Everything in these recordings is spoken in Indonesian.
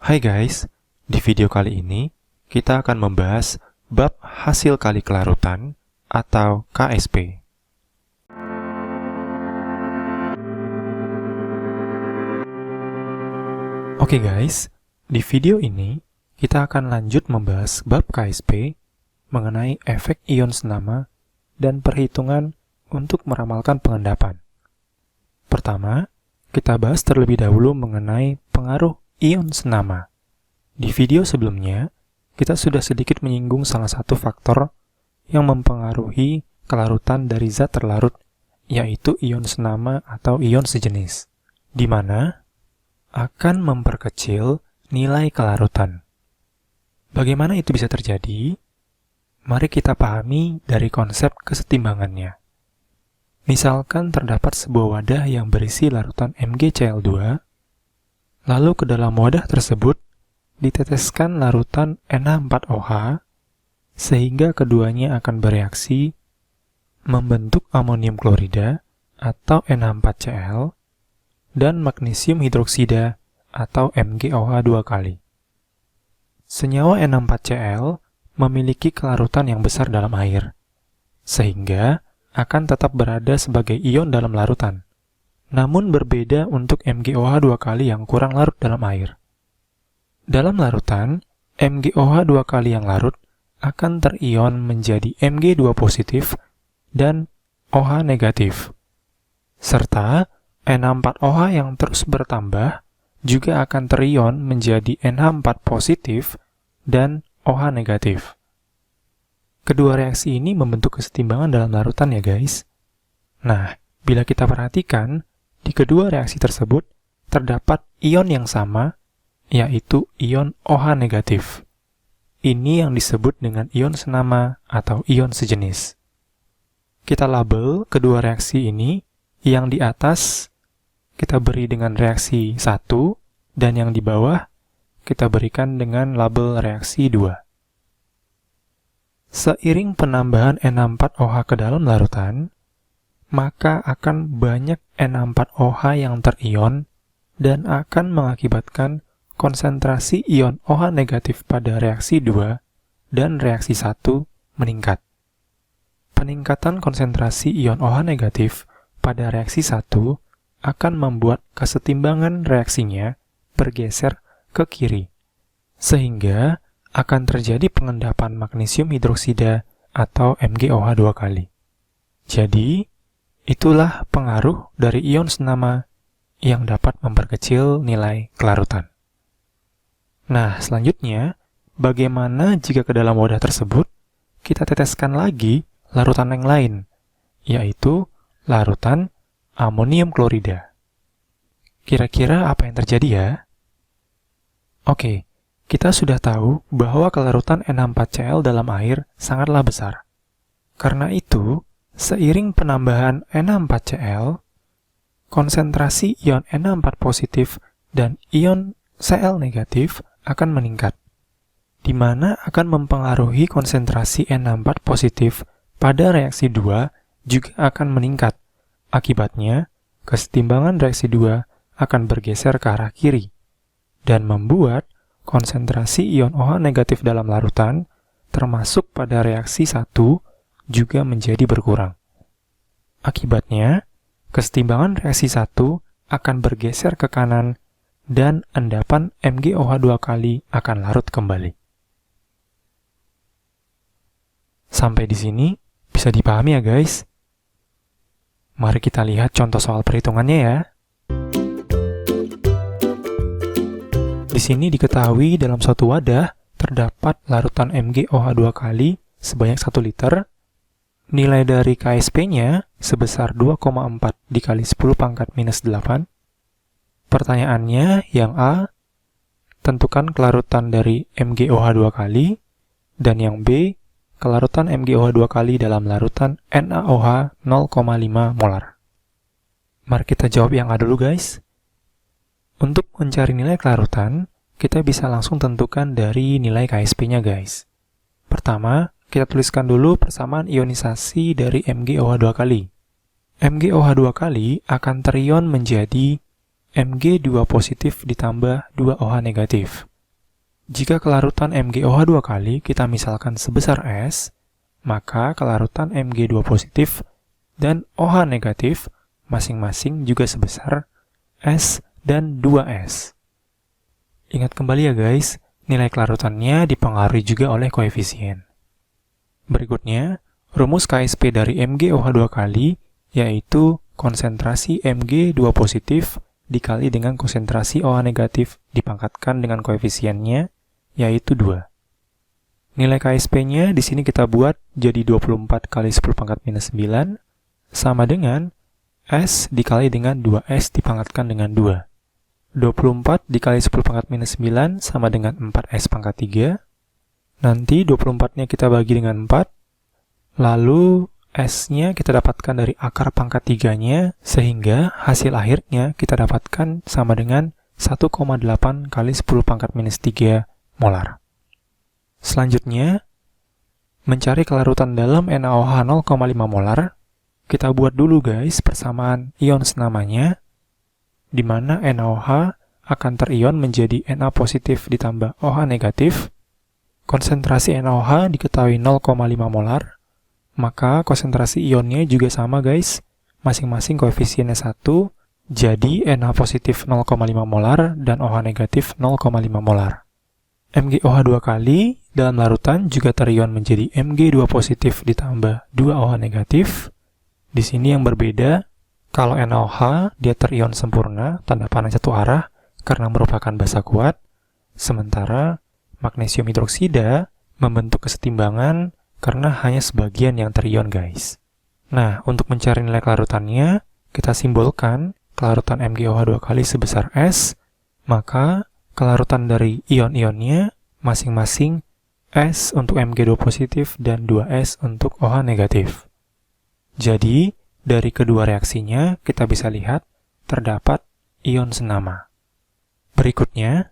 Hai guys, di video kali ini kita akan membahas bab hasil kali kelarutan atau KSP. Oke guys, di video ini kita akan lanjut membahas bab KSP mengenai efek ion senama dan perhitungan untuk meramalkan pengendapan. Pertama, kita bahas terlebih dahulu mengenai pengaruh ion senama. Di video sebelumnya, kita sudah sedikit menyinggung salah satu faktor yang mempengaruhi kelarutan dari zat terlarut, yaitu ion senama atau ion sejenis, di mana akan memperkecil nilai kelarutan. Bagaimana itu bisa terjadi? Mari kita pahami dari konsep kesetimbangannya. Misalkan terdapat sebuah wadah yang berisi larutan MgCl2, lalu ke dalam wadah tersebut diteteskan larutan Na4OH, sehingga keduanya akan bereaksi membentuk amonium klorida atau Na4Cl dan magnesium hidroksida atau MgOH 2 kali. Senyawa Na4Cl memiliki kelarutan yang besar dalam air, sehingga akan tetap berada sebagai ion dalam larutan, namun berbeda untuk MgOH 2 kali yang kurang larut dalam air. Dalam larutan, MgOH 2 kali yang larut akan terion menjadi Mg2 positif dan OH negatif, serta Na4OH yang terus bertambah juga akan terion menjadi NH4 positif dan OH negatif. Kedua reaksi ini membentuk kesetimbangan dalam larutan ya guys. Nah, bila kita perhatikan, di kedua reaksi tersebut terdapat ion yang sama, yaitu ion OH negatif. Ini yang disebut dengan ion senama atau ion sejenis. Kita label kedua reaksi ini, yang di atas kita beri dengan reaksi 1, dan yang di bawah kita berikan dengan label reaksi 2. Seiring penambahan Na4OH ke dalam larutan, maka akan banyak Na4OH yang terion dan akan mengakibatkan konsentrasi ion OH negatif pada reaksi 2 dan reaksi 1 meningkat. Peningkatan konsentrasi ion OH negatif pada reaksi 1 akan membuat kesetimbangan reaksinya bergeser ke kiri, sehingga akan terjadi pengendapan magnesium hidroksida atau MgOH 2 kali. Jadi, itulah pengaruh dari ion senama yang dapat memperkecil nilai kelarutan. Nah, selanjutnya, bagaimana jika ke dalam wadah tersebut kita teteskan lagi larutan yang lain, yaitu larutan amonium klorida? Kira-kira apa yang terjadi ya? Oke, kita sudah tahu bahwa kelarutan Na4Cl dalam air sangatlah besar. Karena itu, seiring penambahan Na4Cl, konsentrasi ion Na4 positif dan ion Cl negatif akan meningkat, di mana akan mempengaruhi konsentrasi Na4 positif pada reaksi 2 juga akan meningkat. Akibatnya, kesetimbangan reaksi 2 akan bergeser ke arah kiri, dan membuat konsentrasi ion OH negatif dalam larutan, termasuk pada reaksi 1, juga menjadi berkurang. Akibatnya, kesetimbangan reaksi 1 akan bergeser ke kanan, dan endapan MgOH 2 kali akan larut kembali. Sampai di sini bisa dipahami ya guys? Mari kita lihat contoh soal perhitungannya ya. Di sini diketahui dalam suatu wadah terdapat larutan MgOH 2 kali sebanyak 1 liter. Nilai dari KSP-nya sebesar 2,4 dikali 10 pangkat minus 8. Pertanyaannya yang A, tentukan kelarutan dari MgOH 2 kali, dan yang B, kelarutan MgOH 2 kali dalam larutan NaOH 0,5 molar. Mari kita jawab yang A dulu guys. Untuk mencari nilai kelarutan, kita bisa langsung tentukan dari nilai KSP-nya guys. Pertama, kita tuliskan dulu persamaan ionisasi dari MgOH 2 kali. MgOH 2 kali akan terion menjadi Mg2 positif ditambah 2OH negatif. Jika kelarutan MgOH 2 kali kita misalkan sebesar S, maka kelarutan Mg2 positif dan OH negatif masing-masing juga sebesar S dan 2S. Ingat kembali ya guys, nilai kelarutannya dipengaruhi juga oleh koefisien. Berikutnya, rumus KSP dari MgOH 2 kali yaitu konsentrasi Mg2 positif dikali dengan konsentrasi OH negatif dipangkatkan dengan koefisiennya yaitu 2. Nilai KSP-nya di sini kita buat jadi 24 kali 10 pangkat minus 9 sama dengan S dikali dengan 2S dipangkatkan dengan 2. 24 dikali 10 pangkat minus 9 sama dengan 4S pangkat 3. Nanti 24-nya kita bagi dengan 4. Lalu S-nya kita dapatkan dari akar pangkat 3-nya, sehingga hasil akhirnya kita dapatkan sama dengan 1,8 kali 10 pangkat minus 3 molar. Selanjutnya, mencari kelarutan dalam NaOH 0,5 molar, kita buat dulu guys persamaan ion senamanya, di mana NaOH akan terion menjadi Na positif ditambah OH negatif. Konsentrasi NaOH diketahui 0,5 molar, maka konsentrasi ionnya juga sama guys, masing-masing koefisiennya 1, jadi Na positif 0,5 molar dan OH negatif 0,5 molar. MgOH 2 kali dalam larutan juga terion menjadi Mg2 positif ditambah 2 OH negatif. Di sini yang berbeda, kalau NaOH dia terion sempurna, tanda panah satu arah, karena merupakan basa kuat, sementara magnesium hidroksida membentuk kesetimbangan karena hanya sebagian yang terion guys. Nah, untuk mencari nilai kelarutannya, kita simbolkan kelarutan MgOH 2 kali sebesar S, maka kelarutan dari ion-ionnya masing-masing S untuk Mg2 positif dan 2S untuk OH negatif. Jadi, dari kedua reaksinya kita bisa lihat terdapat ion senama. Berikutnya,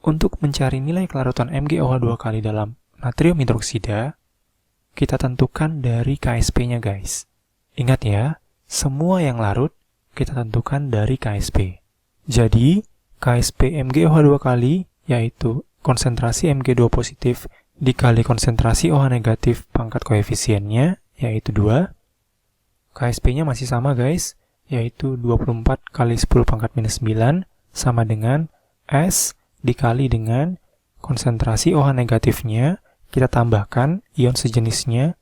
untuk mencari nilai kelarutan MgOH 2 kali dalam natrium hidroksida, kita tentukan dari KSP-nya guys. Ingat ya, semua yang larut kita tentukan dari KSP. Jadi, KSP MgOH 2 kali yaitu konsentrasi Mg2 positif dikali konsentrasi OH negatif pangkat koefisiennya yaitu 2. KSP-nya masih sama guys, yaitu 24 kali 10 pangkat minus 9 sama dengan S dikali dengan konsentrasi OH negatifnya, kita tambahkan ion sejenisnya,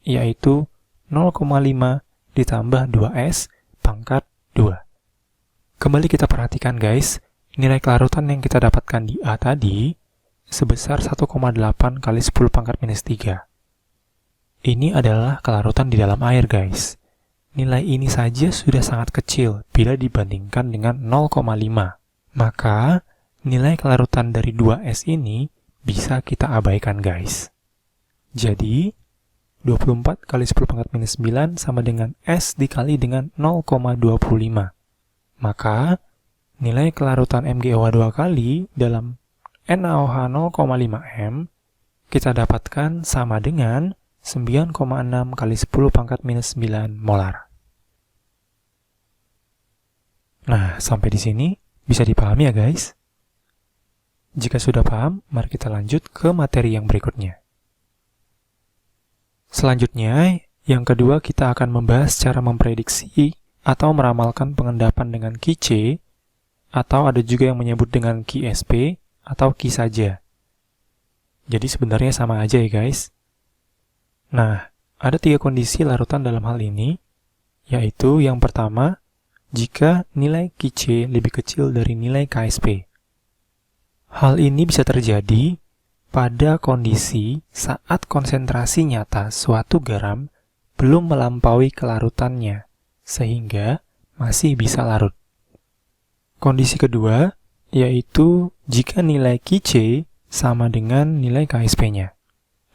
yaitu 0,5 ditambah 2S pangkat 2. Kembali kita perhatikan guys, nilai kelarutan yang kita dapatkan di A tadi sebesar 1,8 kali 10 pangkat minus 3. Ini adalah kelarutan di dalam air guys. Nilai ini saja sudah sangat kecil bila dibandingkan dengan 0,5. Maka, nilai kelarutan dari 2S ini bisa kita abaikan guys. Jadi, 24 kali 10 pangkat minus 9 sama dengan S dikali dengan 0,25. Maka, nilai kelarutan MgOH 2 kali dalam NaOH 0,5 M kita dapatkan sama dengan 9,6 kali 10 pangkat minus 9 molar. Nah, sampai di sini bisa dipahami ya guys? Jika sudah paham, mari kita lanjut ke materi yang berikutnya. Selanjutnya, yang kedua kita akan membahas cara memprediksi atau meramalkan pengendapan dengan Ki C, atau ada juga yang menyebut dengan Ki SP, atau Ki saja. Jadi sebenarnya sama aja ya guys. Nah, ada 3 kondisi larutan dalam hal ini, yaitu yang pertama, jika nilai Ki C lebih kecil dari nilai KSP. Hal ini bisa terjadi pada kondisi saat konsentrasi nyata suatu garam belum melampaui kelarutannya, sehingga masih bisa larut. Kondisi kedua, yaitu jika nilai Ki C sama dengan nilai KSP-nya.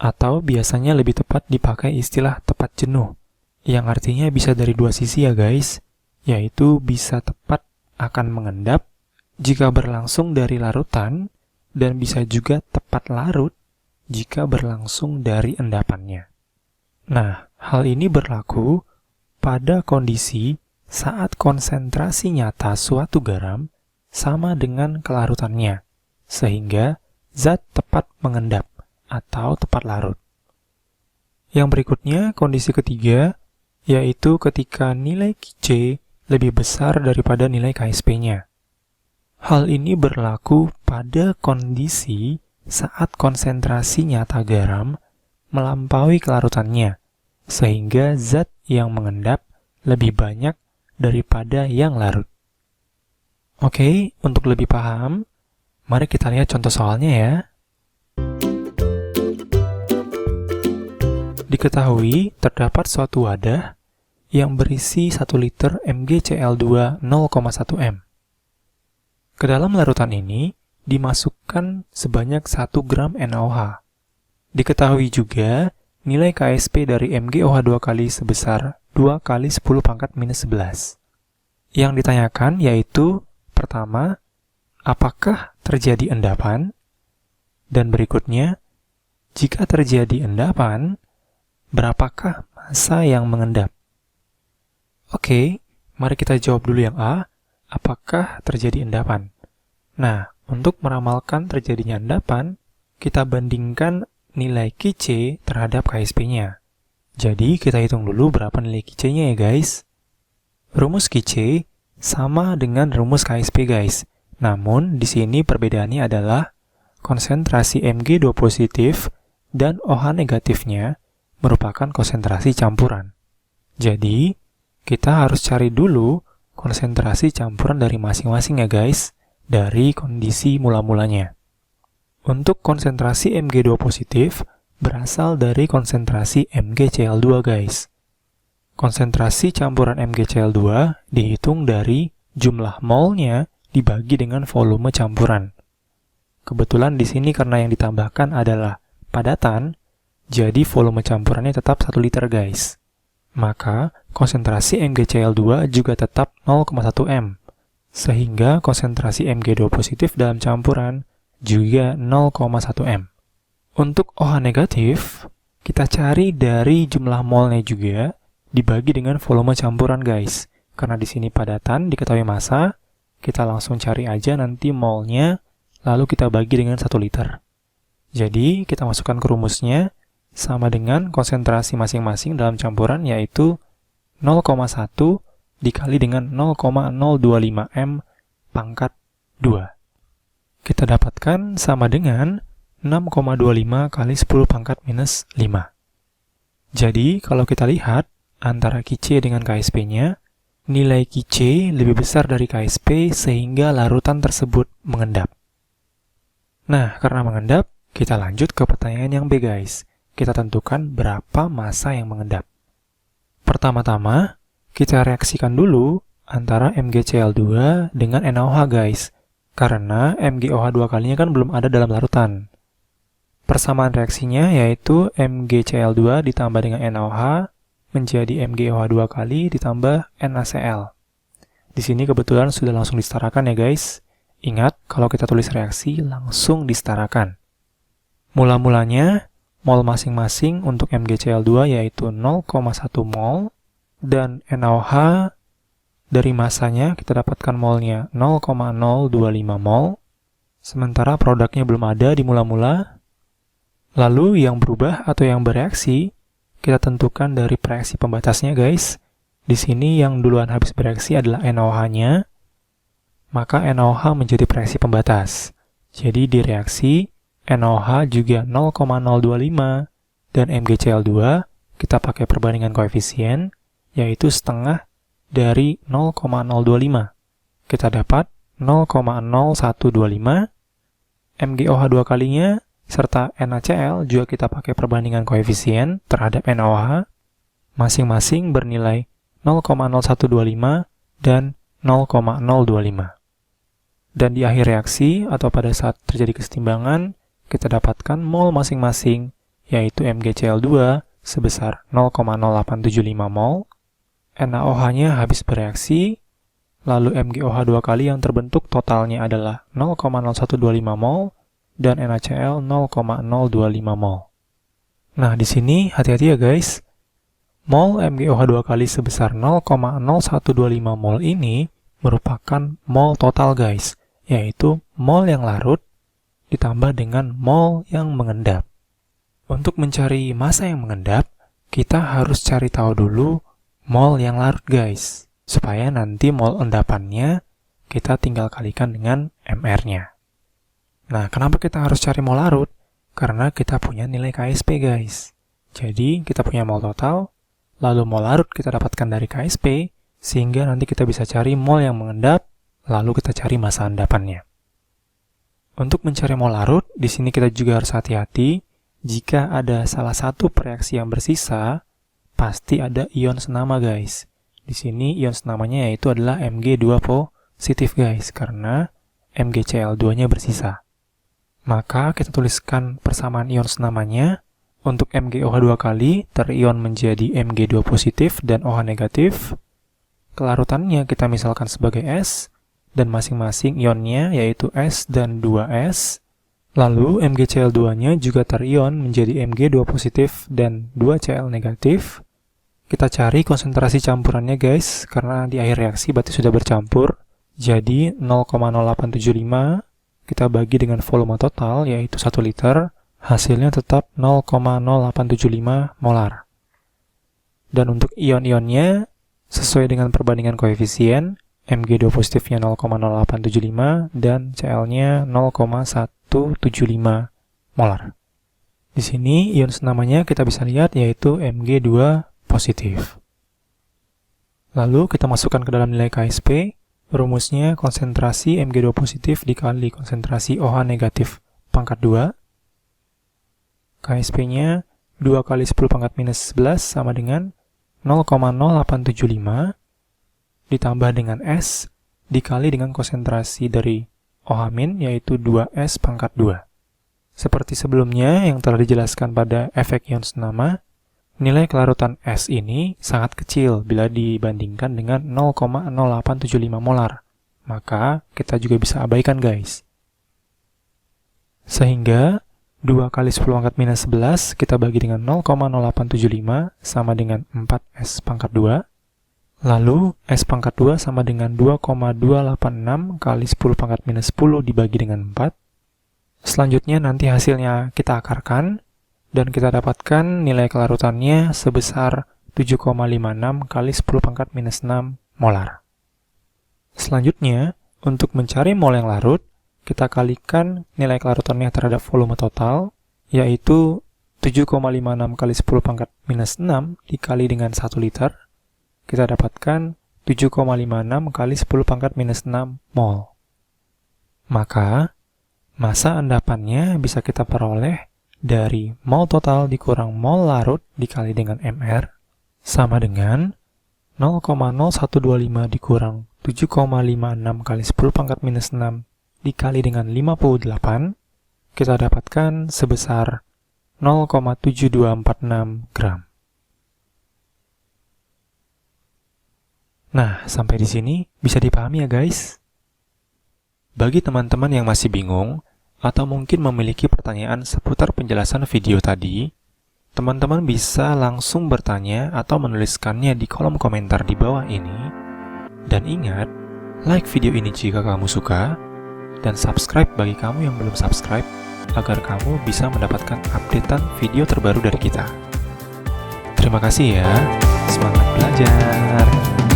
Atau biasanya lebih tepat dipakai istilah tepat jenuh, yang artinya bisa dari dua sisi ya guys, yaitu bisa tepat akan mengendap jika berlangsung dari larutan, dan bisa juga tepat larut jika berlangsung dari endapannya. Nah, hal ini berlaku pada kondisi saat konsentrasi nyata suatu garam sama dengan kelarutannya, sehingga zat tepat mengendap atau tepat larut. Yang berikutnya, kondisi ketiga, yaitu ketika nilai Qc lebih besar daripada nilai KSP-nya. Hal ini berlaku pada kondisi saat konsentrasi nyata garam melampaui kelarutannya, sehingga zat yang mengendap lebih banyak daripada yang larut. Oke, untuk lebih paham, mari kita lihat contoh soalnya ya. Diketahui terdapat suatu wadah yang berisi 1 liter MgCl2 0,1 m. Ke dalam larutan ini dimasukkan sebanyak 1 gram NaOH. Diketahui juga nilai KSP dari MgOH2 kali sebesar 2 kali 10 pangkat minus 11. Yang ditanyakan yaitu, pertama, apakah terjadi endapan? Dan berikutnya, jika terjadi endapan, berapakah massa yang mengendap? Oke, mari kita jawab dulu yang A, apakah terjadi endapan? Nah, untuk meramalkan terjadinya endapan, kita bandingkan nilai Qc terhadap KSP-nya. Jadi, kita hitung dulu berapa nilai Qc-nya ya guys. Rumus Qc sama dengan rumus KSP guys. Namun, di sini perbedaannya adalah konsentrasi Mg2 positif dan OH negatifnya merupakan konsentrasi campuran. Jadi, kita harus cari dulu konsentrasi campuran dari masing-masing ya guys, dari kondisi mula-mulanya. Untuk konsentrasi Mg2 positif berasal dari konsentrasi MgCl2 guys. Konsentrasi campuran MgCl2 dihitung dari jumlah molnya dibagi dengan volume campuran. Kebetulan di sini karena yang ditambahkan adalah padatan, jadi volume campurannya tetap 1 liter guys. Maka konsentrasi MgCl2 juga tetap 0,1 m. Sehingga konsentrasi Mg2 positif dalam campuran juga 0,1 m. Untuk OH negatif, kita cari dari jumlah molnya juga dibagi dengan volume campuran guys. Karena di sini padatan diketahui massa, kita langsung cari aja nanti molnya, lalu kita bagi dengan 1 liter. Jadi kita masukkan ke rumusnya, sama dengan konsentrasi masing-masing dalam campuran yaitu 0,1 dikali dengan 0,025 m pangkat 2. Kita dapatkan sama dengan 6,25 kali 10 pangkat minus 5. Jadi kalau kita lihat antara Qc dengan KSP-nya, nilai Qc lebih besar dari KSP sehingga larutan tersebut mengendap. Nah, karena mengendap, kita lanjut ke pertanyaan yang B guys. Kita tentukan berapa massa yang mengendap. Pertama-tama, kita reaksikan dulu antara MgCl2 dengan NaOH guys, karena MgOH2 kalinya kan belum ada dalam larutan. Persamaan reaksinya yaitu MgCl2 ditambah dengan NaOH menjadi MgOH2 kali ditambah NaCl. Di sini kebetulan sudah langsung disetarakan ya guys. Ingat, kalau kita tulis reaksi langsung disetarakan. Mula-mulanya, mol masing-masing untuk MgCl2 yaitu 0,1 mol, dan NaOH dari massanya kita dapatkan molnya 0,025 mol, sementara produknya belum ada di mula-mula. Lalu yang berubah atau yang bereaksi, kita tentukan dari reaksi pembatasnya guys. Di sini yang duluan habis bereaksi adalah NaOH-nya, maka NaOH menjadi reaksi pembatas. Jadi di reaksi, NaOH juga 0,025 dan MgCl2 kita pakai perbandingan koefisien yaitu setengah dari 0,025. Kita dapat 0,0125. MgOH2 kalinya serta NaCl juga kita pakai perbandingan koefisien terhadap NaOH masing-masing bernilai 0,0125 dan 0,025. Dan di akhir reaksi atau pada saat terjadi kesetimbangan, kita dapatkan mol masing-masing, yaitu MgCl2 sebesar 0,0875 mol, NaOH-nya habis bereaksi, lalu MgOH2 kali yang terbentuk totalnya adalah 0,0125 mol, dan NaCl 0,025 mol. Nah, di sini hati-hati ya guys, mol MgOH2 kali sebesar 0,0125 mol ini merupakan mol total guys, yaitu mol yang larut ditambah dengan mol yang mengendap. Untuk mencari massa yang mengendap, kita harus cari tahu dulu mol yang larut guys, supaya nanti mol endapannya kita tinggal kalikan dengan MR-nya. Nah, kenapa kita harus cari mol larut? Karena kita punya nilai KSP guys. Jadi, kita punya mol total, lalu mol larut kita dapatkan dari KSP, sehingga nanti kita bisa cari mol yang mengendap, lalu kita cari massa endapannya. Untuk mencari mol larut, di sini kita juga harus hati-hati. Jika ada salah satu reaksi yang bersisa, pasti ada ion senama guys. Di sini ion senamanya yaitu adalah Mg2 positif guys, karena MgCl2-nya bersisa. Maka kita tuliskan persamaan ion senamanya. Untuk MgOH 2 kali terion menjadi Mg2 positif dan OH negatif. Kelarutannya kita misalkan sebagai S, dan masing-masing ionnya yaitu S dan 2S. Lalu MgCl2-nya juga terion menjadi Mg2 positif dan 2Cl negatif. Kita cari konsentrasi campurannya guys, karena di akhir reaksi berarti sudah bercampur. Jadi 0,0875 kita bagi dengan volume total yaitu 1 liter, hasilnya tetap 0,0875 molar. Dan untuk ion-ionnya, sesuai dengan perbandingan koefisien, Mg2 positifnya 0,0875 dan Cl-nya 0,175 molar. Di sini ion senamanya kita bisa lihat yaitu Mg2 positif. Lalu kita masukkan ke dalam nilai KSP, rumusnya konsentrasi Mg2 positif dikali konsentrasi OH negatif pangkat 2. KSP-nya 2 kali 10 pangkat minus 11 sama dengan 0,0875 ditambah dengan S dikali dengan konsentrasi dari OH- yaitu 2S pangkat 2. Seperti sebelumnya yang telah dijelaskan pada efek ion senama, nilai kelarutan S ini sangat kecil bila dibandingkan dengan 0,0875 molar. Maka kita juga bisa abaikan guys. Sehingga 2 kali 10 pangkat minus 11 kita bagi dengan 0,0875 sama dengan 4S pangkat 2. Lalu, S pangkat 2 sama dengan 2,286 kali 10 pangkat minus 10 dibagi dengan 4. Selanjutnya nanti hasilnya kita akarkan, dan kita dapatkan nilai kelarutannya sebesar 7,56 kali 10 pangkat minus 6 molar. Selanjutnya, untuk mencari mol yang larut, kita kalikan nilai kelarutannya terhadap volume total, yaitu 7,56 kali 10 pangkat minus 6 dikali dengan 1 liter. Kita dapatkan 7,56 kali 10 pangkat minus 6 mol. Maka, massa endapannya bisa kita peroleh dari mol total dikurang mol larut dikali dengan MR sama dengan 0,0125 dikurang 7,56 kali 10 pangkat minus 6 dikali dengan 58, kita dapatkan sebesar 0,7246 gram. Nah, sampai di sini bisa dipahami ya guys? Bagi teman-teman yang masih bingung, atau mungkin memiliki pertanyaan seputar penjelasan video tadi, teman-teman bisa langsung bertanya atau menuliskannya di kolom komentar di bawah ini. Dan ingat, like video ini jika kamu suka, dan subscribe bagi kamu yang belum subscribe, agar kamu bisa mendapatkan updatean video terbaru dari kita. Terima kasih ya, semangat belajar!